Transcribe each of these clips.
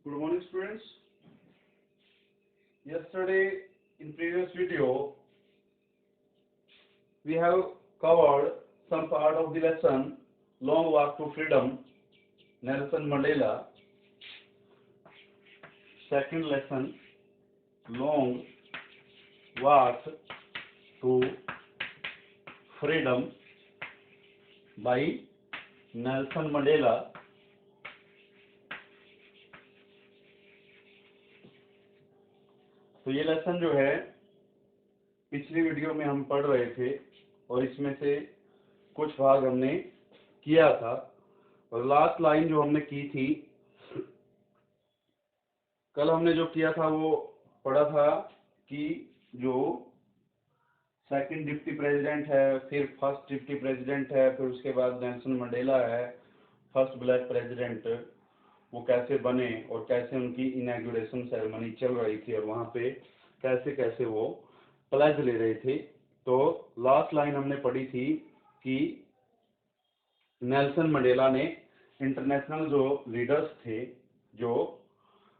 Good morning, students. Yesterday, in previous video, we have covered some part of the lesson Long Walk to Freedom, Nelson Mandela. Second lesson, Long Walk to Freedom by Nelson Mandela. तो ये lesson जो है पिछली video में हम पढ़ रहे थे और इसमें से कुछ भाग हमने किया था और लास्ट लाइन जो हमने की थी, कल हमने जो किया था वो पढ़ा था कि जो सेकंड डिप्टी प्रेसिडेंट है, फिर फर्स्ट डिप्टी प्रेसिडेंट है, फिर उसके बाद नेल्सन मंडेला है फर्स्ट ब्लैक प्रेसिडेंट, वो कैसे बने और कैसे उनकी इनॉग्रेशन सेरेमनी चल रही थी और वहाँ पे कैसे कैसे वो प्लेज ले रहे थे। तो लास्ट लाइन हमने पढ़ी थी कि नेल्सन मंडेला ने इंटरनेशनल जो लीडर्स थे, जो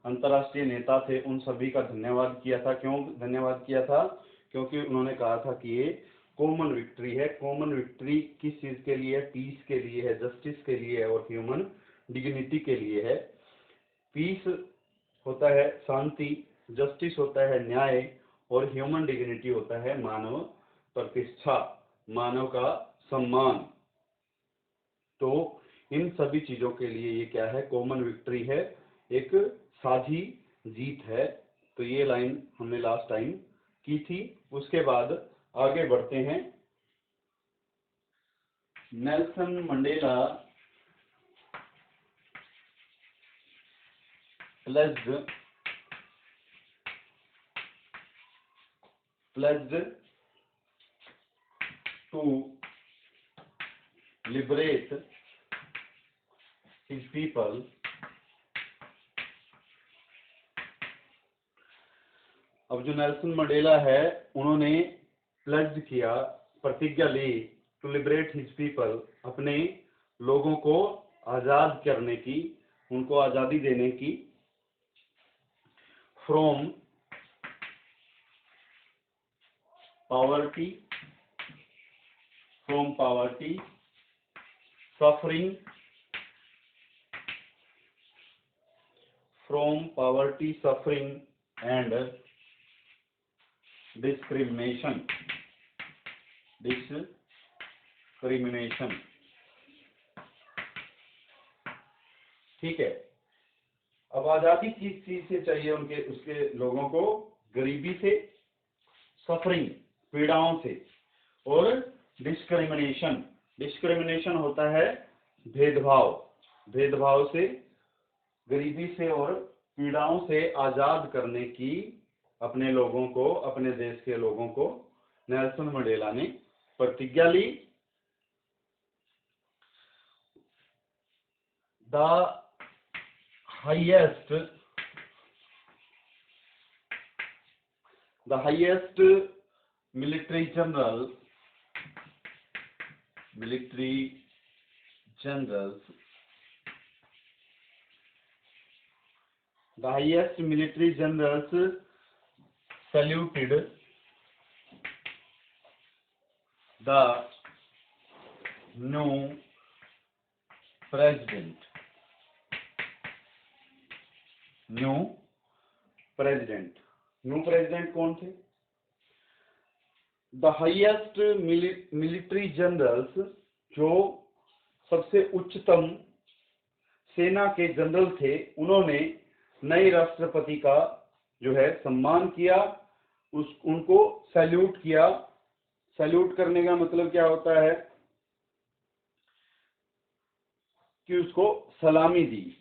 अंतर्राष्ट्रीय नेता थे, उन सभी का धन्यवाद किया था। क्यों धन्यवाद किया था? क्योंकि उन्होंने कहा था कि ये कॉमन विक्ट्री है। कॉमन विक्ट्री किस चीज के लिए है? पीस के लिए है, जस्टिस के लिए है और ह्यूमन डिग्निटी के लिए है। पीस होता है शांति, जस्टिस होता है न्याय और ह्यूमन डिग्निटी होता है मानव प्रतिष्ठा, मानव का सम्मान। तो इन सभी चीजों के लिए ये क्या है? कॉमन विक्ट्री है, एक साझी जीत है। तो ये लाइन हमने लास्ट टाइम की थी। उसके बाद आगे बढ़ते हैं। Nelson Mandela pledged to liberate his people. अब जो नेल्सन मंडेला है, उन्होंने प्लेज किया, प्रतिज्ञा ली, टू लिबरेट हिज पीपल, अपने लोगों को आजाद करने की, उनको आजादी देने की, from poverty, suffering, and discrimination. ठीक है। अब आजादी किस चीज से चाहिए उसके लोगों को? गरीबी से, सफरिंग पीड़ाओं से, और डिस्क्रिमिनेशन होता है भेदभाव से, गरीबी से और पीड़ाओं से आजाद करने की अपने लोगों को, अपने देश के लोगों को नेल्सन मंडेला ने प्रतिज्ञा ली। The highest military generals saluted the new president. New president कौन थे? द हाईएस्ट मिलिट्री जनरल्स, जो सबसे उच्चतम सेना के जनरल थे, उन्होंने नए राष्ट्रपति का जो है सम्मान किया, उनको सैल्यूट किया। सैल्यूट करने का मतलब क्या होता है? कि उसको सलामी दी।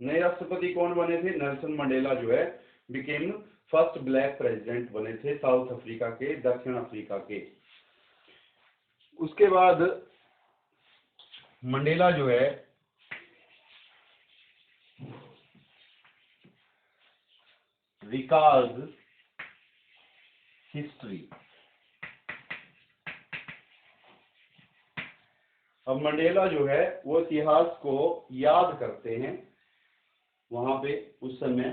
नए राष्ट्रपति कौन बने थे? नेल्सन मंडेला जो है बिकेम फर्स्ट ब्लैक प्रेसिडेंट बने थे, साउथ अफ्रीका के, दक्षिण अफ्रीका के। उसके बाद मंडेला जो है रिकॉल्ड हिस्ट्री। अब मंडेला जो है वो इतिहास को याद करते हैं। वहां पे उस समय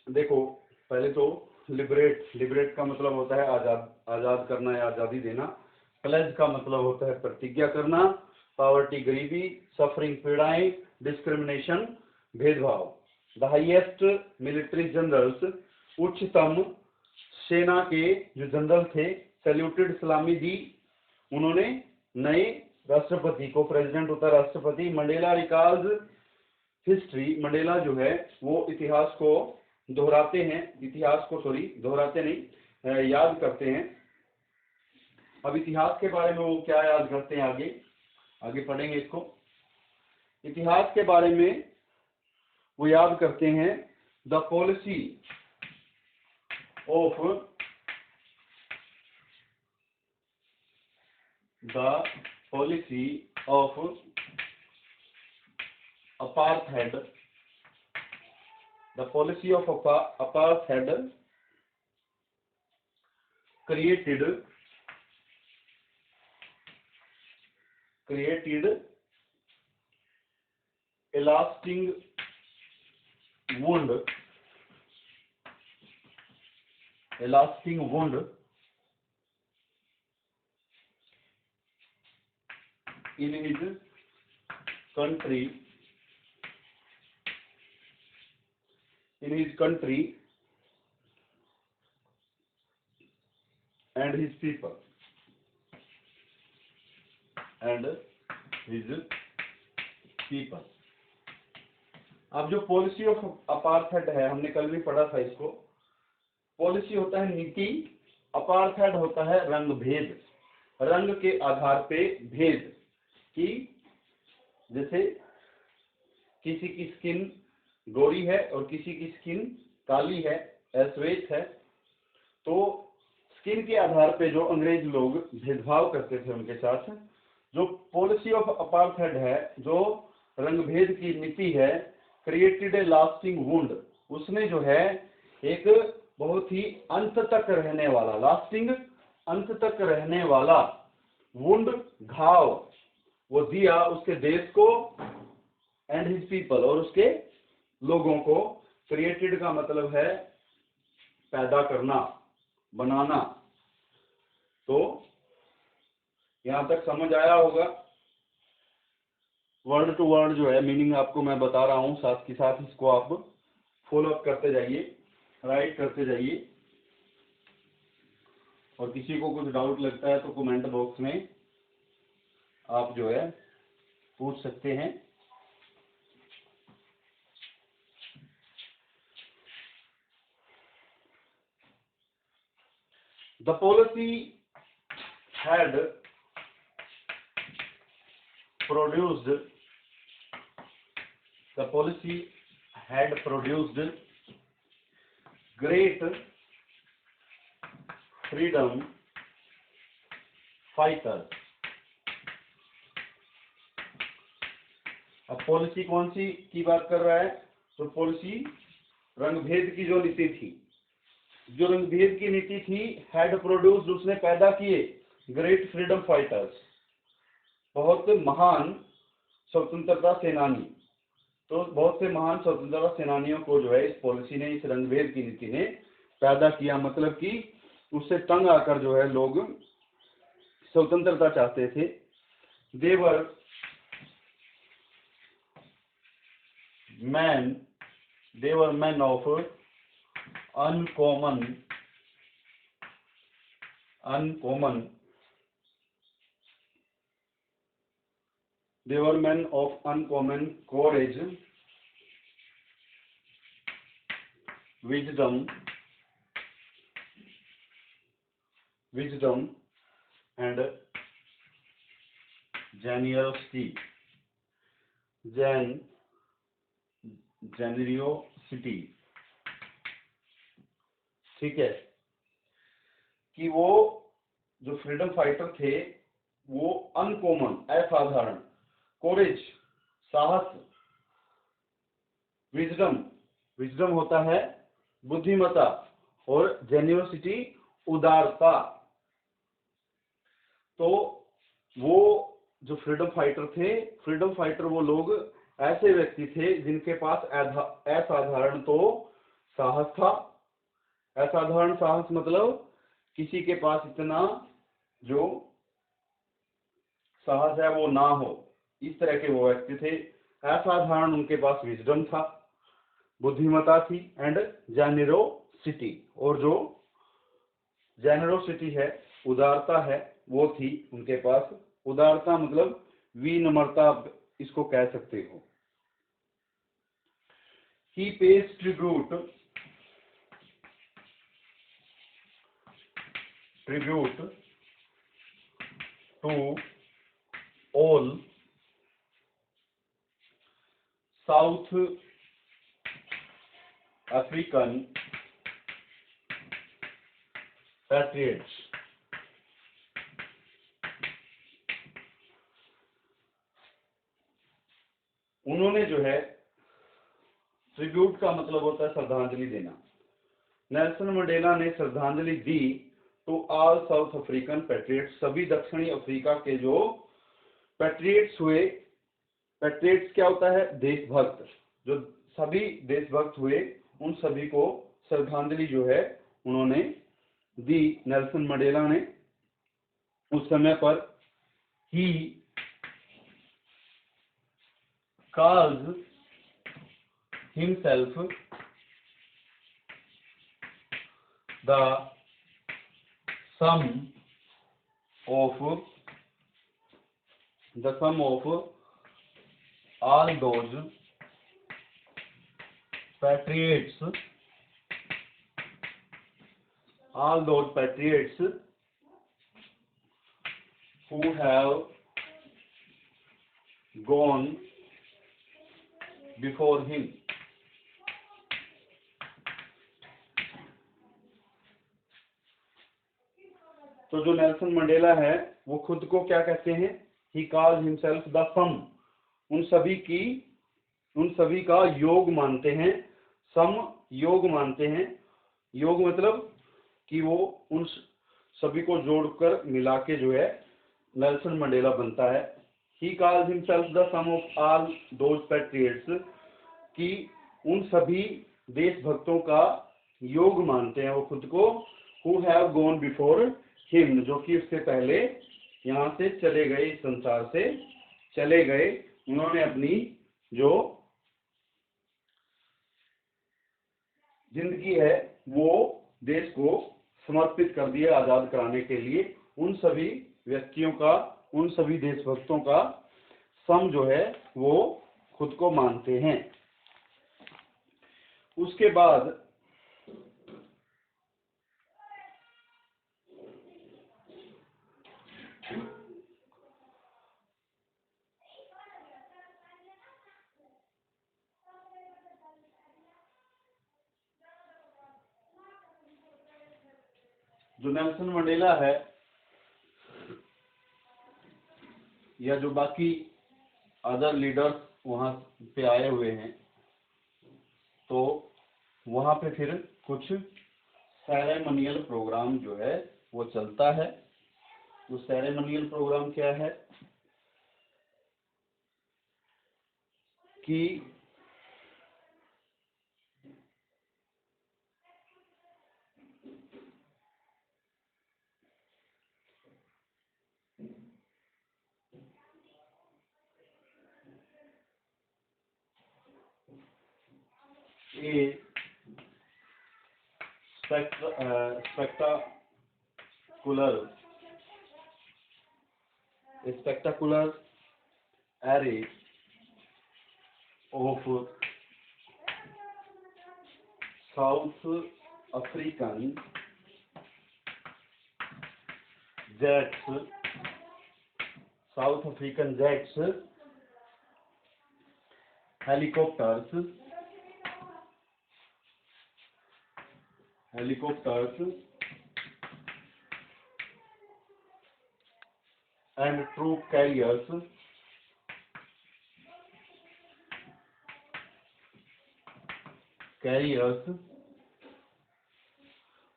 देखो, पहले तो लिबरेट का मतलब होता है आजाद करना या आजादी देना। प्लेज का मतलब होता है प्रतिज्ञा करना। पॉवर्टी गरीबी, सफरिंग पीड़ाएं, डिस्क्रिमिनेशन भेदभाव। द हाईएस्ट मिलिट्री जनरल्स, उच्चतम सेना के जो जनरल थे, सैल्यूटेड सलामी दी उन्होंने नए राष्ट्रपति को, प्रेसिडेंट होता है राष्ट्रपति। मंडेला रिकॉल्स हिस्ट्री, मंडेला जो है वो इतिहास को दोहराते हैं, दोहराते नहीं, याद करते हैं। अब इतिहास के बारे में वो क्या याद करते हैं, आगे पढ़ेंगे इसको। इतिहास के बारे में वो याद करते हैं the policy of apartheid, the policy of apartheid created a lasting wound in his country and his people अब जो पॉलिसी ऑफ अपार्थाइड है, हमने कल भी पढ़ा था इसको। पॉलिसी होता है नीति, अपार्थाइड होता है रंग भेद, रंग के आधार पे भेद कि जैसे किसी की स्किन गोरी है और किसी की स्किन काली है, श्वेत है, तो स्किन के आधार पे जो अंग्रेज लोग भेदभाव करते थे उनके साथ, जो पॉलिसी ऑफ अपार्थाइड है, जो रंग भेद की नीति है, क्रिएटेड ए लास्टिंग वुंड, उसने जो है एक बहुत ही अंत तक रहने वाला, लास्टिंग अंत तक रहने वाला वुंड, घाव वो दिया उसके देश को, एंड हिज पीपल और उसके लोगों को। क्रिएटेड का मतलब है पैदा करना, बनाना। तो यहां तक समझ आया होगा। वर्ड टू वर्ड जो है मीनिंग आपको मैं बता रहा हूं, साथ के साथ इसको आप फॉलो अप करते जाइए, राइट करते जाइए। और किसी को कुछ डाउट लगता है तो कमेंट बॉक्स में आप जो है पूछ सकते हैं। The policy had produced great freedom fighters। अब पॉलिसी कौन सी की बात कर रहा है? तो पॉलिसी रंगभेद की जो नीति थी, जो रंगभेद की नीति थी, हैड प्रोड्यूस्ड, उसने पैदा किए ग्रेट फ्रीडम फाइटर्स, बहुत महान स्वतंत्रता सेनानी। तो बहुत से महान स्वतंत्रता सेनानियों को जो है इस पॉलिसी ने, इस रंगभेद की नीति ने पैदा किया। मतलब कि उससे तंग आकर जो है लोग स्वतंत्रता चाहते थे। They were men of uncommon courage, wisdom and generosity। ठीक है, कि वो जो फ्रीडम फाइटर थे वो अनकॉमन, असाधारण, कोरेज साहस, विजडम होता है बुद्धिमत्ता, और जेन्युइनिटी उदारता। तो वो जो फ्रीडम फाइटर थे, फ्रीडम फाइटर वो लोग ऐसे व्यक्ति थे जिनके पास असाधारण तो साहस था। असाधारण साहस मतलब किसी के पास इतना जो साहस है वो ना हो, इस तरह के वो व्यक्ति थे। असाधारण उनके पास विजडम था, बुद्धिमता थी, एंड जेनरोसिटी, और जो जेनरोसिटी है, उदारता है, वो थी उनके पास। उदारता मतलब विनम्रता, इसको कह सकते हो। He paid tribute to all South African patriots. उन्होंने जो है, ट्रिब्यूट का मतलब होता है श्रद्धांजलि देना। नेल्सन मंडेला ने श्रद्धांजलि दी to all South African patriots, सभी दक्षिणी अफ्रीका के जो पैट्रियट्स हुए। पैट्रियट्स क्या होता है? देशभक्त। जो सभी देशभक्त हुए उन सभी को श्रद्धांजलि जो है उन्होंने दी, नेल्सन मंडेला ने। उस समय पर ही calls himself the sum of all those patriots who have gone before him। तो जो नेल्सन मंडेला है वो खुद को क्या कहते हैं? ही कॉल्स हिमसेल्फ द सम, उन सभी का योग मानते हैं। सम योग मानते हैं। योग मतलब कि वो उन सभी को जोड़कर मिला के जो है नेल्सन मंडेला बनता है। He calls himself the sum of all those patriots, कि उन सभी देशभक्तों का योग मानते हैं वो खुद को। Who have gone before him, जो कि उससे पहले यहाँ से चले गए, इस संसार से चले गए। उन्होंने अपनी जो जिंदगी है वो देश को समर्पित कर दिया आजाद कराने के लिए। उन सभी व्यक्तियों का, उन सभी देशभक्तों का सम जो है वो खुद को मानते हैं। उसके बाद जो नेल्सन मंडेला है या जो बाकी अदर लीडर्स वहां पे आए हुए हैं, तो वहां पे फिर कुछ सेरेमोनियल प्रोग्राम जो है वो चलता है। वो सेरेमोनियल प्रोग्राम क्या है कि a spectacular array of South African jets, helicopters and troop carriers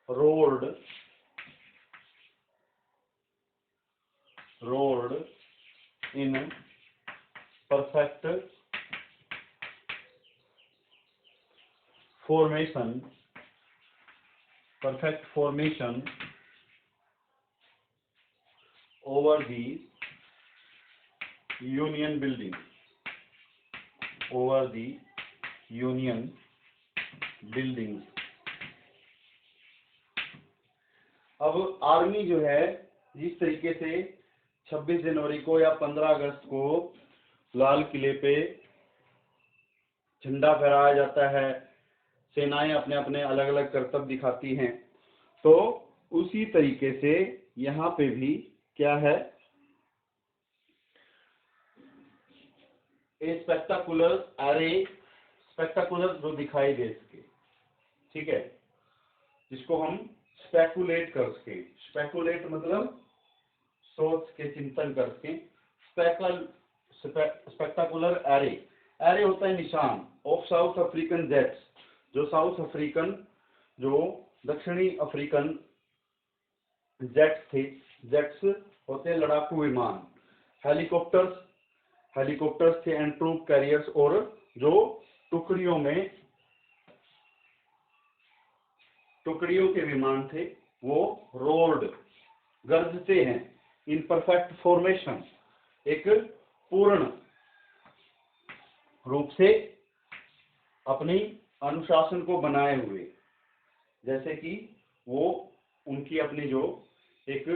rode in perfect formation over the union building अब आर्मी जो है जिस तरीके से 26 जनवरी को या 15 अगस्त को लाल किले पे झंडा फहराया जाता है, सेनाएं अपने अपने अलग अलग कर्तव्य दिखाती हैं, तो उसी तरीके से यहाँ पे भी क्या है, ए स्पेक्टाकुलर अरे, स्पेक्टाकुलर जो दिखाई दे सके, ठीक है, जिसको हम स्पेकुलेट कर सके। स्पेकुलेट मतलब सोच के, चिंतन कर सके। स्पेक्टाकुलर एरे, एरे होता है निशान ऑफ साउथ अफ्रीकन जेट्स, जो साउथ अफ्रीकन, जो दक्षिणी अफ्रीकन जेट्स थे, जेट्स होते हैं लड़ाकू विमान, हेलीकॉप्टर्स थे एंड ट्रूप कैरियर्स, और जो टुकड़ियों के विमान थे वो रोल्ड, गरजते हैं, इन परफेक्ट फॉर्मेशन, एक पूर्ण रूप से अपनी अनुशासन को बनाए हुए, जैसे कि वो उनकी अपनी जो एक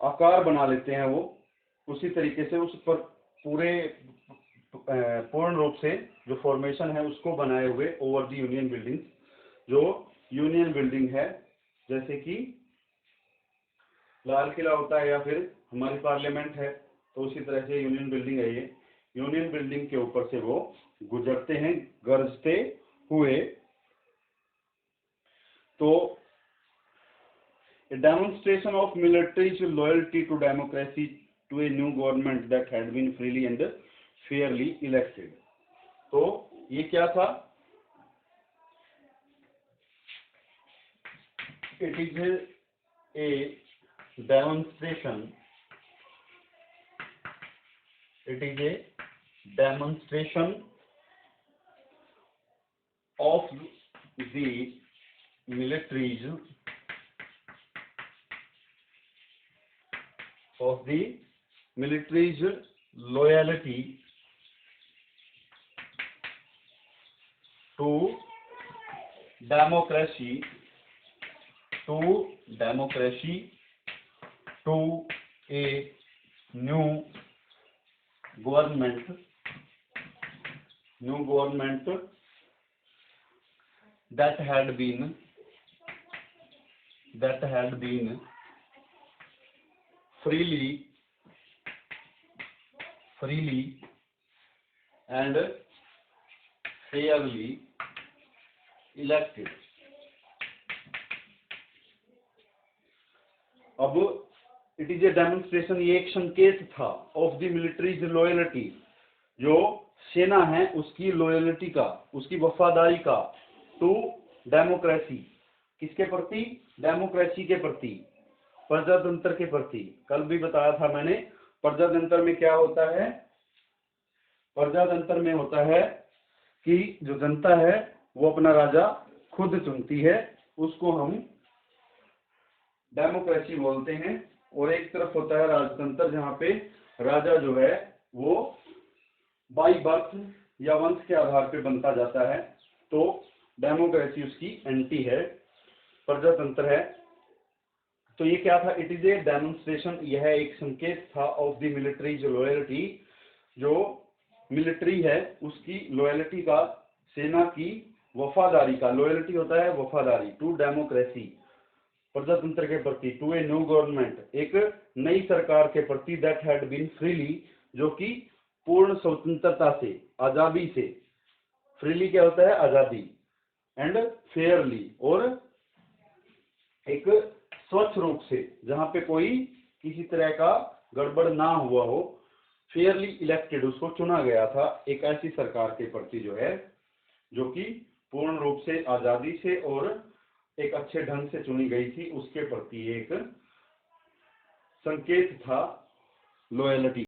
आकार बना लेते हैं, वो उसी तरीके से उस पर पूर्ण रूप से जो फॉर्मेशन है उसको बनाए हुए ओवर द यूनियन बिल्डिंग, जो यूनियन बिल्डिंग है, जैसे कि लाल किला होता है या फिर हमारी पार्लियामेंट है, तो उसी तरह से यूनियन बिल्डिंग है ये। यूनियन बिल्डिंग के ऊपर से वो गुजरते हैं गरजते हुए। तो a demonstration of military's loyalty to democracy to a new government that had been freely and fairly elected। तो ये क्या था? It is a demonstration of the military's loyalty to democracy to a new government that had been freely and fairly elected। अब it is a demonstration, ये एक संकेत था, of the militaries loyalty, जो सेना है उसकी लॉयल्टी का, उसकी वफादारी का, टू डेमोक्रेसी, किसके प्रति? डेमोक्रेसी के प्रति, प्रजातंत्र के प्रति। कल भी बताया था मैंने, प्रजातंत्र में क्या होता है? प्रजातंत्र में होता है कि जो जनता है वो अपना राजा खुद चुनती है, उसको हम डेमोक्रेसी बोलते हैं। और एक तरफ होता है राजतंत्र, जहाँ पे राजा जो है वो बाई बर्थ या वंश के आधार पे बनता जाता है, तो डेमोक्रेसी उसकी एंटी है, प्रजातंत्र है। तो ये क्या था? इट इज ए डेमोन्स्ट्रेशन, यह एक संकेत था, ऑफ द मिलिट्री लॉयल्टी, जो मिलिट्री है उसकी लॉयल्टी का, सेना की वफादारी का, लॉयल्टी होता है वफादारी, टू डेमोक्रेसी, प्रजातंत्र के प्रति, टू ए न्यू गवर्नमेंट, एक नई सरकार के प्रति, दैट हैड बीन फ्रीली, जो कि पूर्ण स्वतंत्रता से, आजादी से, फ्रीली क्या होता है? आजादी, एंड फेयरली, और एक स्वच्छ रूप से, जहां पे कोई किसी तरह का गड़बड़ ना हुआ हो, फेयरली इलेक्टेड, उसको चुना गया था, एक ऐसी सरकार के प्रति जो है, जो कि पूर्ण रूप से, आजादी से और एक अच्छे ढंग से चुनी गई थी, उसके प्रति एक संकेत था लॉयल्टी।